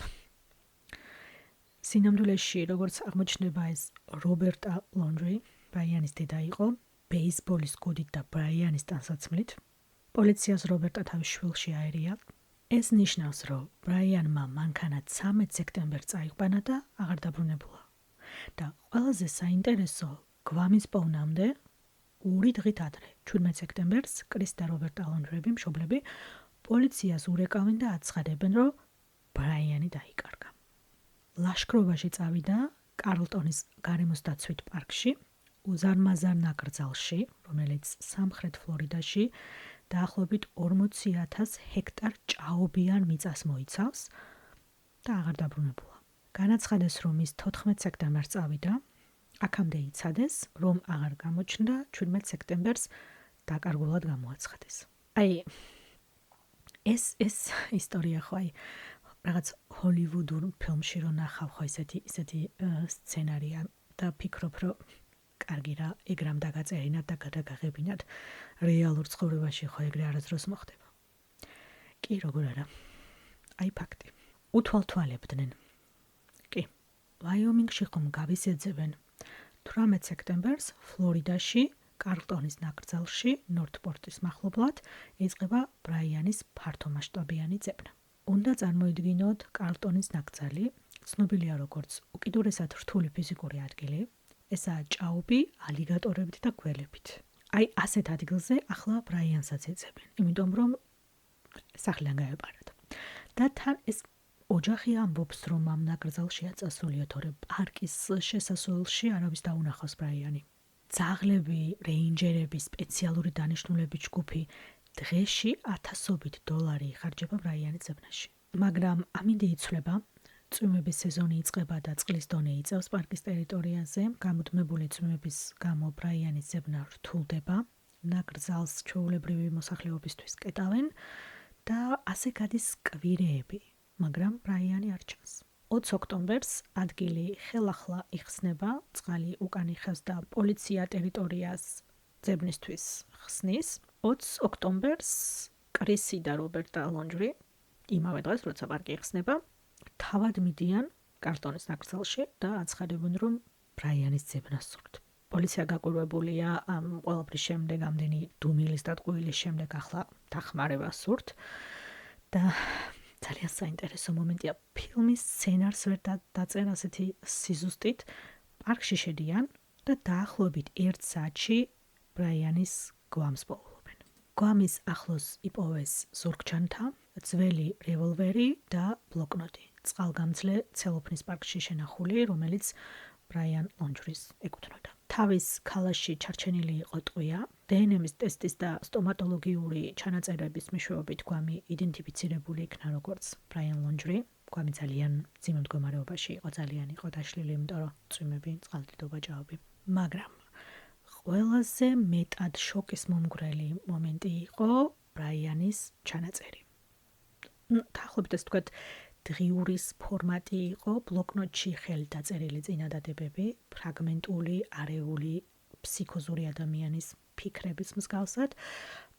სინამდვილეში, როგორც აღმოჩნდება, ეს რობერტა ლონჯრი, ბრაიანის დედა იყო, ბეისბოლის გუდით და ბრაიანის ტანსაცმლით. პოლიციას რობერტა თავის შვილში აერია. ეს ნიშნავს, რომ ბრაიანმა მანქანა 13 სექტემბერს წაიყვანა და აღარ დაბრუნებულა. და ყველაზე საინტერესო, გვამის პოვნამდე 2 დღით ადრე, 17 სექტემბერს, კრის და რობერტა ლონჯრები მშობლები პოლიციას ურეკავენ და აცხადებენ, რომ ბრაიანი დაიკარგა. ლაშქრობაში წავიდა კარლტონის გარემოს დაცვით პარკში, უზარმაზარ ნაკრძალში, რომელიც სამხრეთ ფლორიდაში დაახლოებით 40,000 ჰექტარ ჭაობიან მიწას მოიცავს და აღარ დაბრუნებულა. განაცხადეს, რომ ის 14 სექტემბერს წავიდა, აქამდე იცადეს, რომ აღარ გამოჩნდა, 17 სექტემბერს დაკარგულად გამოაცხადეს. ეს ისტორია ხო რაღაც ჰოლივუდურ ფილმში რო ნახავ ხო ისეთი სცენარია და ფიქრობ, რომ კარგი რა, ეგრამ დაგაწერინათ და გადაგაღებინათ. რეალურ ცხოვრებაში ხო ეგრე არასდროს მოხდება. კი, როგორ არა. ფაქტი. უთვალთვალებდნენ. კი. ვაიომინგში ხომ გაბის ეძებენ. 18 სექტემბერს ფლორიდაში, კარლტონის ნაკრძალში, ნორთპორტის მახლობლად იწყება ბრაიანის ფართომასშტაბიანი ძებნა. უნდა წარმოიდგინოთ კარლტონის ნაკრძალი, ცნობილია როგორც უკიდურესად რთული ფიზიკური ადგილი. ესაა ჭაობი, ალიგატორებით და გველებით. ასეთ ადგილზე ახლა ბრაიანსაც ეძებენ, იმიტომ რომ სახლიდან გაეპარათ. და თან ეს ოჯახი ამბობს, რომ ამ ნაკრძალშია წასული, თორემ პარკის შესასვლელში არავის დაუნახავს ბრაიანი. ძაღლები, რეინჯერები, სპეციალური დანიშნულების ჯგუფი დღეში $1000 იხარჯება ბრაიანის ძებნაში. მაგრამ ამინდი იცვლება, წვიმების სეზონი იწყება და წყლის დონე იწევს პარკის ტერიტორიაზე. გამუდმებული წვიმების გამო ბრაიანის ძებნა რთულდება, ნაკრძალს ჩვეულებრივი მოსახლეობისთვის კეტავენ და ასე გადის კვირეები, მაგრამ ბრაიანი არ ჩანს. 20 ოქტომბერს ადგილი ხელახლა იხსნება, წყალი უკან იხევს და პოლიცია ტერიტორიას ძებნისთვის ხსნის. 20 ოქტომბერს კრისი და რობერტა ლონჯრი, იმავე დღეს, როცა პარკი იხსნება, თავად მიდიან კარლტონის ნაკრძალში და აცხადებენ, რომ ბრაიანის ძებნა სურთ. პოლიცია გაკვირვებულია ამ ყველაფრის შემდეგ, ამდენი დუმილის და ტყუილის შემდეგ ახლა დახმარება სურთ და ძალიან საინტერესო მომენტია, ფილმის სცენარს ვერ დაწერა ასეთი სიზუსტით, პარკში შედიან და დაახლოებით 1 საათში ბრაიანის გვამს პოულობენ. გვამის ახლოს იპოვეს ზურგჩანთა, ძველი რევოლვერი და ბლოკნოტი. წყალგამძლე ცელოფნის პარკში შენახული, რომელიც ბრაიან ლონჯრის ეკუთვნოდა. თავის ქალაში ჩარჩენილი იყო ტყვია. დნმ-ის ტესტის და სტომატოლოგიური ჩანაწერების მეშვეობით გვამი იდენტიფიცირებული იქნა როგორც ბრაიან ლონჯრი. გვამი ძალიან მძიმე მდგომარეობაში იყო, ძალიან იყო დაშლილი, იმიტომ რომ წვიმები, წყალდიდობა, ჭაობი. მაგრამ ყველაზე მეტად შოკის მომგვრელი მომენტი იყო ბრაიანის ჩანაწერი. დაახლოებით ასე ვთქვათ, დღიურის ფორმატი იყო, ბლოკნოტში ხელით დაწერილი წინადადებები, ფრაგმენტული, არეული, ფსიქოზური ადამიანის ფიქრების მსგავსად.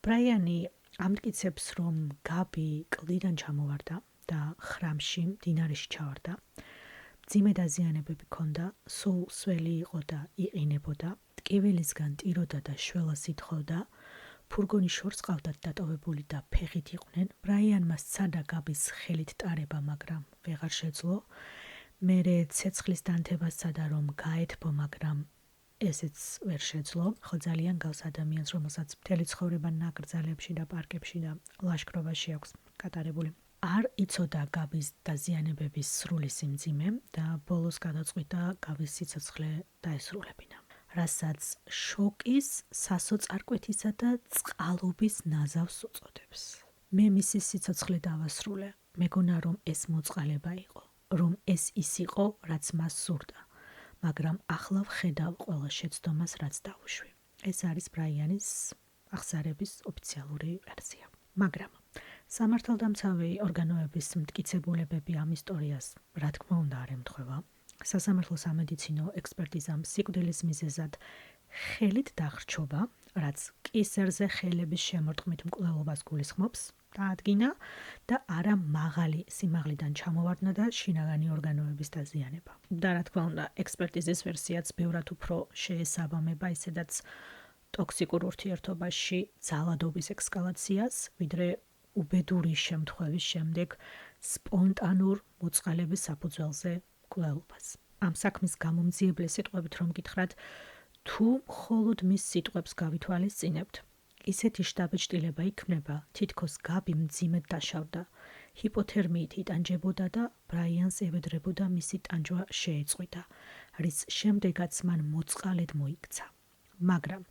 ბრაიანი ამტკიცებს, რომ გაბი კლდიდან ჩამოვარდა და ხრამში, მდინარეში ჩავარდა. მძიმე დაზიანებები ჰქონდა, სულ-სველი იყო და იყინებოდა, ტკივილისგან ტიროდა და შველას ითხოვდა. ფურგონის შორს ყავდათ დატოვებული და ფეხით იყვნენ. ბრაიანმა სცადა გაბის ხელით ტარება, მაგრამ ვეღარ შეძლო. მერე ცეცხლის დანთებას სცადა, რომ გაეთბო, მაგრამ ესეც ვერ შეძლო. ხო, ძალიან გავს ადამიანს, რომელსაც მთელი ცხოვრება ნაკრძალებში და პარკებში და ლაშქრობაში აქვს გატარებული. არ იცოდა გაბის დაზიანებების სრული სიმძიმე და ბოლოს გადაწყვიტა გაბის სიცოცხლე დაესრულებინა. რასაც შოკის, სასოწარკვეთისა და წყალობის ნაზავს უწოდებს. მე მისი სიცოცხლე დავასრულე. მეგონა, რომ ეს მოწყალება იყო, რომ ეს ის იყო, რაც მას სურდა, მაგრამ ახლა ვხედავ ყველა შეცდომას, რაც დავუშვი. ეს არის ბრაიანის აღზარების ოფიციალური ვერსია. მაგრამ სამართალდამცავი ორგანოების მტკიცებულებები ამ ისტორიას, რა თქმა უნდა, არ ემთხვევა. სასამართლო სამედიცინო ექსპერტიზამ სიკვდილის მიზეზად ხელით დახრჩობა, რაც კისერზე ხელების შემორტყმით მკვლელობას გულისხმობს, დაადგინა და არა მაღალი სიმაღლიდან ჩამოვარდნა და შინაგანი ორგანოების დაზიანება. და რა თქმა უნდა, ექსპერტიზის ვერსიაც ბევრად უფრო შეესაბამება ისედაც ტოქსიკურ ურთიერთობაში ძალადობის ექსკალაციას, ვიდრე უბედური შემთხვევის შემდეგ სპონტანურ მოწყალების საფუძველზე მკვლელობას. ამ საქმის გამომძიებლე სიტყვებით რომ გითხრათ, თუ მხოლოდ მის სიტყვებს გავითვალისწინებთ, ისეთი შთაბეჭდილება იქმნება, თითქოს გაბი მძიმედ დაშავდა, ჰიპოთერმიით იტანჯებოდა და ბრაიანს ევედრებოდა მისი ტანჯვა შეეწყვიტა, რის შემდეგაც მან მოწყალედ მოიქცა. მაგრამ,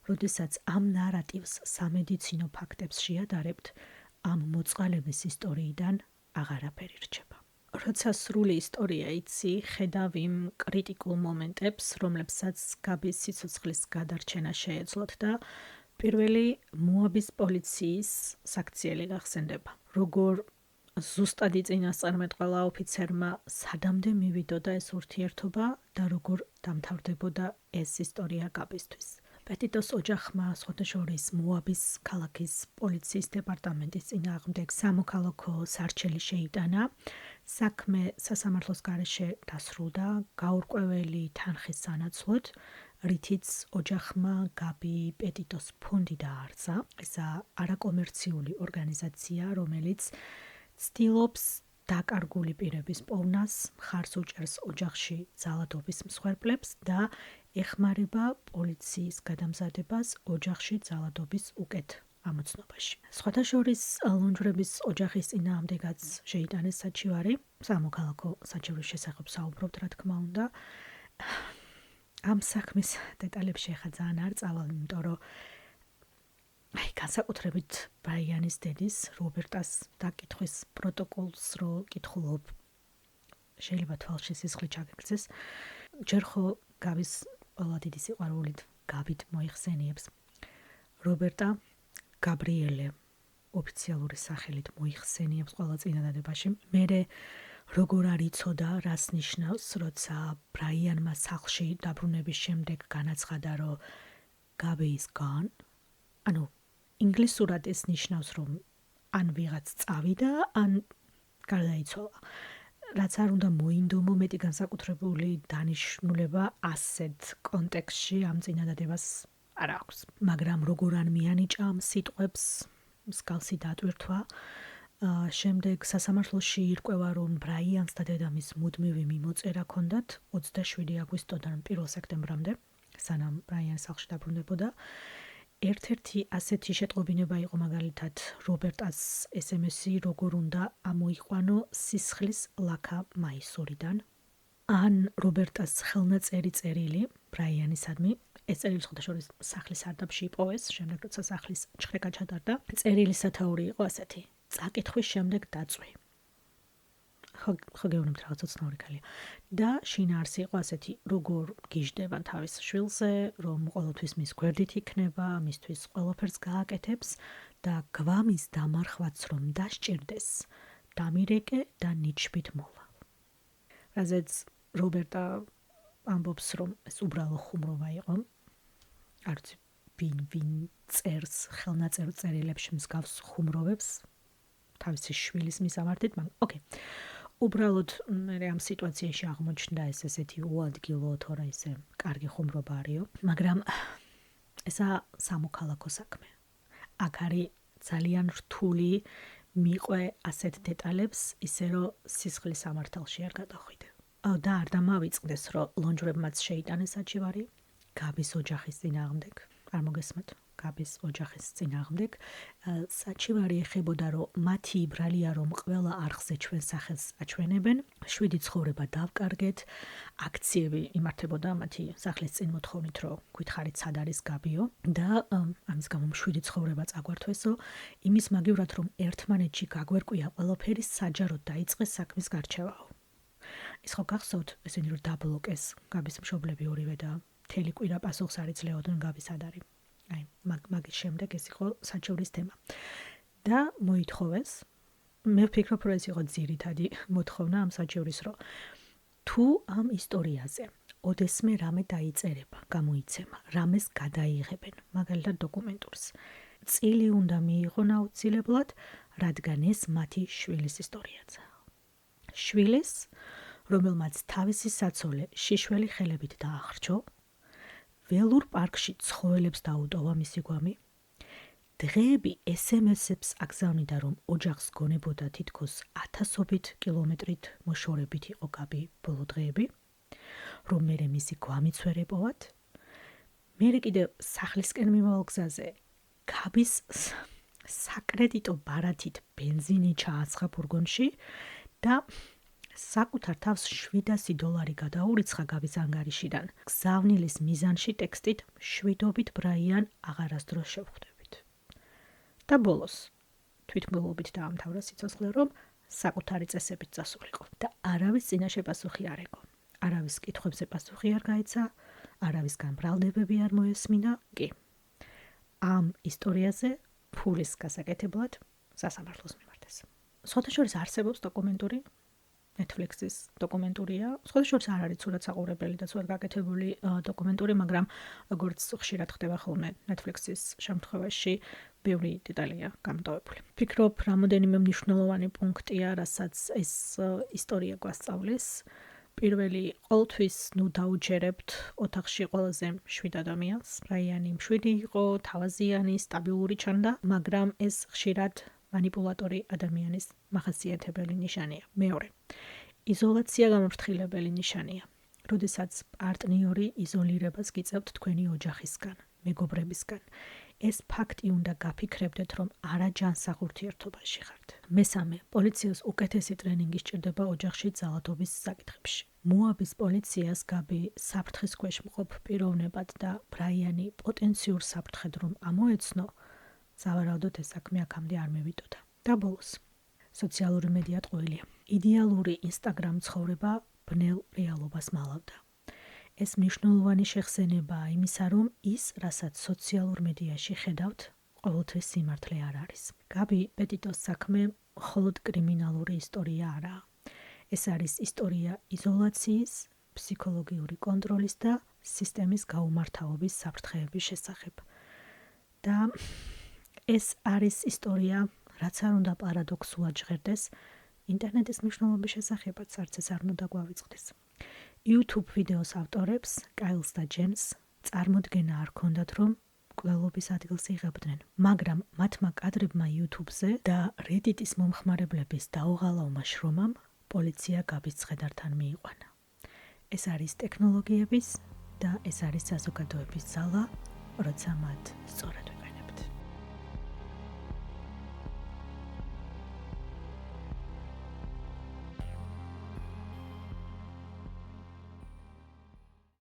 როდესაც ამ ნარატივს სამედიცინო ფაქტებს შეადარებთ, ამ მოწყალების ისტორიიდან აღარაფერი რჩება. როცა სრული ისტორია იცი, ხედავ იმ კრიტიკულ მომენტებს, რომლებსაც გაბის სიცოცხლის გადარჩენა შეეძლოთ და პირველი მოაბის პოლიციის საქციელი გახსენდება. როგორ ზუსტად იწინასწარმეტყველა ოფიცერმა სადამდე მივიდოდა ეს ურთიერთობა და როგორ დამთავრდებოდა ეს ისტორია გაბისთვის. პეტიტოს ოჯახმა სხვათა შორის მოაბის ქალაქის პოლიციის დეპარტამენტის წინააღმდეგ სამოქალაქო სარჩელი შეიტანა. საქმე სასამართლოს გარეშე დასრულდა გაურკვეველი თანხის სანაცვლოდ, რითიც ოჯახმა გაბი პეტიტოს ფონდი დააარსა. ესა არაკომერციული ორგანიზაცია, რომელიც ცდილობს დაკარგული პირების პოვნას, მხარს უჭერს ოჯახში ძალადობის მსხვერპლებს და ეხმარება პოლიციის გადამზადებას ოჯახში ძალადობის უკეთ ამოცნობაში. სხვათა შორის ლონჯრების ოჯახის წინააღმდეგაც შეიტანეს საჩივარი, სამოქალაქო საჩივრის შესახებ საუბრობთ, რა თქმა უნდა. ამ საქმის დეტალებში ახლა ძალიან არ წავალ, იმიტომ რომ განსაკუთრებით ბრაიანის დედის, რობერტას დაკითხვის პროტოკოლს რო კითხულობ, შეიძლება თვალში სისხლი ჩაგეგრძეს. ჯერ ხო გაბის ყველა დიდი სიყვარულით გაბით მოიხსენიებს. რობერტა გაბრიელე ოფიციალური სახელით მოიხსენიებს ყველა წინადადებაში. მერე როგორ არ იცოდა, რას ნიშნავს, როცა ბრაიანმა სახლში დაბრუნების შემდეგ განაცხადა, რომ გაბი is gone. ანუ ინგლისურად ეს ნიშნავს, რომ ან ვიღაც წავიდა, ან გარდაიცვალა. რაც არ უნდა მოინდომო, მეტი განსაკუთრებული დანიშნულება ასეთ კონტექსტში ამ წინადადებას არ აქვს. მაგრამ როგორ არ მიანიჭა ამ სიტყვებს, მსგავსი დატვირთვა. შემდეგ სასამართლოში ირკვევა, რომ ბრაიანს და დედამისს მუდმივი მიმოწერა ჰქონდათ 27 აგვისტოდან 1 სექტემბრამდე, სანამ ბრაიანი სახლში დაბრუნდებოდა. ერთ-ერთი ასეთი შეტყობინება იყო მაგალითად რობერტას SMS-ი, როგორ უნდა ამოიყვანო სისხლის ლაქა მაისურიდან. ან რობერტას ხელნაწერი წერილი ბრაიანისადმი, ეს წერილი სხვადასხვა სახლის სარდაფში იპოვეს, შემდეგ როცა სახლის ჩხრეკა ჩატარდა. წერილის სათაური იყო ასეთი: წაკითხვის შემდეგ დაწვი. ხო გეუბნებთ რაღაც უცნაური ქალია. და შინაარსი იყო ასეთი: როგორ გიждდება თავის შვილზე, რომ ყოველთვის მის გვერდით იქნება, მისთვის ყველაფერს გააკეთებს და გვამის დამარხვაც რომ დასჭირდეს, დამირეკე და ნიჩბით მოვა. რაზეც რობერტა ამბობს, რომ ეს უბრალო ხუმრობა იყო. არ ვიცი, ვინ წერს ხელნაწერ წერილებში მსგავს ხუმრობებს თავისი შვილის მისამართით, მაგრამ ოკეი. უბრალოდ მე ამ სიტუაციაში აღმოჩნდა ეს ესეთი უადგილო, თორე ისე კარგი ხუმრობა არისო, მაგრამ ესა სამოქალაქო საქმე. აქ არის ძალიან რთული მიყვე ასეთ დეტალებს, ისე რომ სისხლის სამართალში არ გადახვიდე. და არ დამავიწყდეს, რომ ლონჯვრებმაც შეიტანეს საჩივარი გაბის ოჯახის წინააღმდეგ. არ მოგესმათ? გაბის ოჯახის წინააღმდეგ. საჩივარი ეხებოდა, რომ მათი იბრალია, რომ ყველა არხზე ჩვენ სახელს აჩვენებენ, 7 ცხოვრება დავკარგეთ, აქციები იმართებოდა მათი სახლის წინ მოთხოვნით, რომ გითხარით სად არის გაბიო და ამის გამო 7 ცხოვრება წაგვართვესო, იმის მაგივრად, რომ ერთმანეთში გაგვერკვია ყველაფერი, საჯაროდ დაიწყეს საქმის გარჩევაო. ის ხო გახსოვთ, ესენი რომ დაბლოკეს გაბის მშობლები ორივე და მთელი კვირა პასუხს არ იძლეოდნენ გაბის სად არის. აი, მაგის შემდეგ ეს იყო საჩივრის თემა. და მოითხოვეს, მე ვფიქრობ, რომ ეს იყო ძირითადი მოთხოვნა ამ საჩივრის, რომ თუ ამ ისტორიაზე ოდესმე რამე დაიწერება, გამოიცემა, რამეს გადაიღებენ, მაგალითად დოკუმენტურს, წილი უნდა მიიღონ აუცილებლად, რადგან ეს მათი შვილის ისტორიაცაა. შვილის, რომელმაც თავისი საცოლე შიშველი ხელებით დაახრჩო, ველურ პარკში ცხოველებს დაუტოვა მისი გვამი, დღეები SMS-ებს აგზავნიდა, რომ ოჯახს გონებოდა თითქოს 1000-ობით კილომეტრით მოშორებით იყო გაბი ბოლო დღეები, რომ მერე მისი გვამიც ვერ ეპოვათ. მერე კიდევ სახლისკენ მიმავალ გზაზე გაბის საკრედიტო ბარათით ბენზინი ჩააცხა ფურგონში და საკუთარ თავს $700 გადაურიცხა გაბის ანგარიშიდან. გზავნილის მიზანში ტექსტით შვიდობით ბრაიან აღარასდროს შევხვდებით. და ბოლოს თვითმგებლობით დაამთავრა სიცოცხლე, რომ საკუთარი წესებით წასულიყო და არავის წინაშე პასუხი არ ეკო. არავის კითხვებზე პასუხი არ გაეცა, არავისგან ბრალდებები არ მოესმინა, კი. ამ ისტორიაზე ფულის გასაკეთებლად სასამართლოს მიმართეს. სხვადასხვა არსებობს დოკუმენტური Netflix-ის დოკუმენტურია. სხვადასხვა არ არის ცუდად საყურებელი და ცუდად გაკეთებული დოკუმენტური, მაგრამ როგორც ხშირად ხდება ხოლმე Netflix-ის შემთხვევაში, ბევრი დეტალია გამტოვებული. ვფიქრობ, რამოდენიმე მნიშვნელოვანი პუნქტია, რასაც ეს ისტორია გვასწავლის. პირველი, ყოველთვის დაუჯერებთ ოთახში ყველაზე 7 ადამიანს. რაიანი 7 იყო, თავაზიანი, სტაბილური ჩანდა, მაგრამ ეს ხშირად манипулаტორი ადამიანის მახასიათებელი ნიშანია. მეორე, იზოლაცია გამოფრთხილებელი ნიშანია. როდესაც პარტნიორი იზოლირებას გიწევთ თქვენი ოჯახისგან, მეგობრებისგან, ეს ფაქტი უნდა გაფიქრებდეთ, რომ არაჯანსაღ ურთიერთობაში ხართ. მესამე, პოლიციას უკეთესი ტრენინგი სჭირდება ოჯახში ძალადობის საკითხებში. მოაბის პოლიციას გაბი საფრთხის ქვეშ მყოფ პიროვნებად და ბრაიანი პოტენციურ საფრთხედ რომ ამოეცნო, სავარაუდოდ ეს საქმე აქამდე არ მევიდოდა. და ბოლოს, სოციალური მედია ტყუილია. იდეალური Instagram ცხოვრება ბნელ რეალობას მალავდა. ეს მნიშვნელოვანი შეხსენებაა იმისა, რომ ის, რასაც სოციალურ მედიაში ხედავთ, ყოველთვის სიმართლე არ არის. გაბი პეტიტოს საქმე მხოლოდ კრიმინალური ისტორია არაა. ეს არის ისტორია იზოლაციის, ფსიქოლოგიური კონტროლის და სისტემის გაუმართავობის საფრთხეების შესახებ. და ეს არის ისტორია, რაც არ უნდა პარადოქსულად ჟღერდეს, ინტერნეტის მნიშვნელობის შესახებაც არც ეს არ უნდა გვავიწყდეს. YouTube ვიდეოს ავტორებს, კაილს და ჯენს, წარმოდგენა არ ჰქონდათ, რომ მკვლელობის ადგილს იღებდნენ, მაგრამ მათმა კადრებმა YouTube-ზე და Reddit-ის მომხმარებლების დაუღალავმა შრომამ პოლიცია გაბის ცხედართან მიიყვანა. ეს არის ტექნოლოგიების და ეს არის საზოგადოების ძალა როცა მათ სწორად